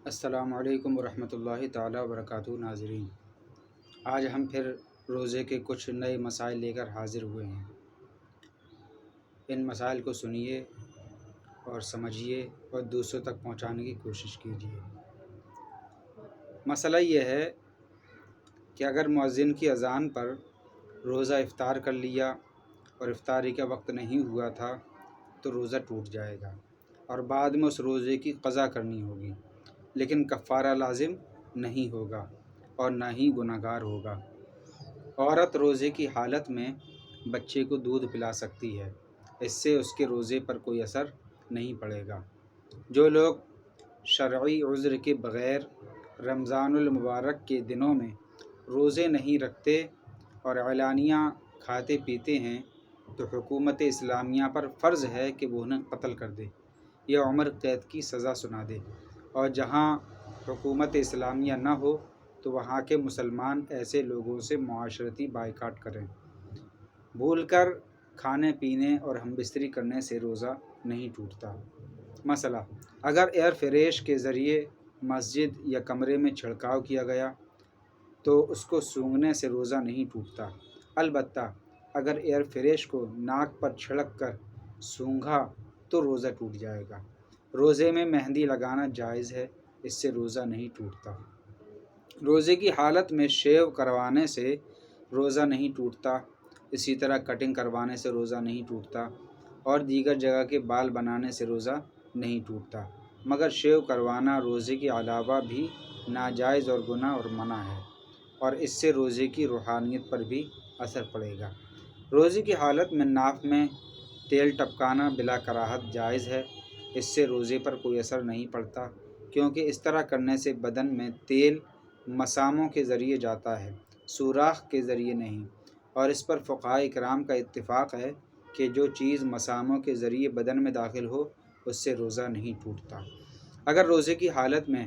السلام علیکم ورحمۃ اللہ تعالیٰ وبرکاتہ ناظرین، آج ہم پھر روزے کے کچھ نئے مسائل لے کر حاضر ہوئے ہیں۔ ان مسائل کو سنیے اور سمجھیے اور دوسروں تک پہنچانے کی کوشش کیجیے۔ مسئلہ یہ ہے کہ اگر مؤذن کی اذان پر روزہ افطار کر لیا اور افطاری کا وقت نہیں ہوا تھا تو روزہ ٹوٹ جائے گا اور بعد میں اس روزے کی قضا کرنی ہوگی، لیکن کفارہ لازم نہیں ہوگا اور نہ ہی گنہگار ہوگا۔ عورت روزے کی حالت میں بچے کو دودھ پلا سکتی ہے، اس سے اس کے روزے پر کوئی اثر نہیں پڑے گا۔ جو لوگ شرعی عذر کے بغیر رمضان المبارک کے دنوں میں روزے نہیں رکھتے اور اعلانیہ کھاتے پیتے ہیں تو حکومت اسلامیہ پر فرض ہے کہ وہ انہیں قتل کر دے یا عمر قید کی سزا سنا دے، اور جہاں حکومت اسلامیہ نہ ہو تو وہاں کے مسلمان ایسے لوگوں سے معاشرتی بائیکاٹ کریں۔ بھول کر کھانے پینے اور ہم بستری کرنے سے روزہ نہیں ٹوٹتا۔ مسئلہ: اگر ایئر فریش کے ذریعے مسجد یا کمرے میں چھڑکاؤ کیا گیا تو اس کو سونگھنے سے روزہ نہیں ٹوٹتا، البتہ اگر ایئر فریش کو ناک پر چھڑک کر سونگھا تو روزہ ٹوٹ جائے گا۔ روزے میں مہندی لگانا جائز ہے، اس سے روزہ نہیں ٹوٹتا۔ روزے کی حالت میں شیو کروانے سے روزہ نہیں ٹوٹتا، اسی طرح کٹنگ کروانے سے روزہ نہیں ٹوٹتا اور دیگر جگہ کے بال بنانے سے روزہ نہیں ٹوٹتا، مگر شیو کروانا روزے کے علاوہ بھی ناجائز اور گناہ اور منع ہے، اور اس سے روزے کی روحانیت پر بھی اثر پڑے گا۔ روزے کی حالت میں ناک میں تیل ٹپکانا بلا کراہت جائز ہے، اس سے روزے پر کوئی اثر نہیں پڑتا، کیونکہ اس طرح کرنے سے بدن میں تیل مساموں کے ذریعے جاتا ہے، سوراخ کے ذریعے نہیں، اور اس پر فقہائے کرام کا اتفاق ہے کہ جو چیز مساموں کے ذریعے بدن میں داخل ہو اس سے روزہ نہیں ٹوٹتا۔ اگر روزے کی حالت میں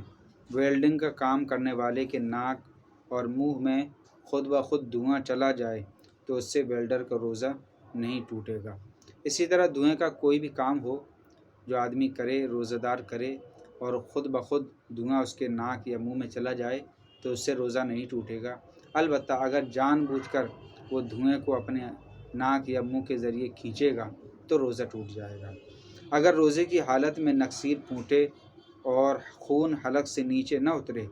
ویلڈنگ کا کام کرنے والے کے ناک اور منہ میں خود بخود دھواں چلا جائے تو اس سے ویلڈر کا روزہ نہیں ٹوٹے گا۔ اسی طرح دھوئیں کا کوئی بھی کام ہو جو آدمی کرے، روزہ دار کرے، اور خود بخود دھواں اس کے ناک یا منہ میں چلا جائے تو اس سے روزہ نہیں ٹوٹے گا، البتہ اگر جان بوجھ کر وہ دھوئیں کو اپنے ناک یا منہ کے ذریعے کھینچے گا تو روزہ ٹوٹ جائے گا۔ اگر روزے کی حالت میں نکسیر پھوٹے اور خون حلق سے نیچے نہ اترے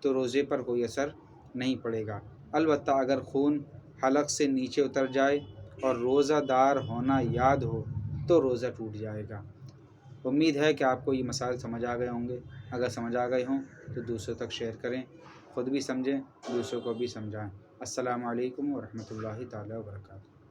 تو روزے پر کوئی اثر نہیں پڑے گا، البتہ اگر خون حلق سے نیچے اتر جائے اور روزہ دار ہونا یاد ہو تو روزہ ٹوٹ جائے گا۔ امید ہے کہ آپ کو یہ مسائل سمجھ آ گئے ہوں گے۔ اگر سمجھ آ گئے ہوں تو دوسروں تک شیئر کریں، خود بھی سمجھیں، دوسروں کو بھی سمجھائیں۔ السلام علیکم ورحمۃ اللہ تعالیٰ وبرکاتہ۔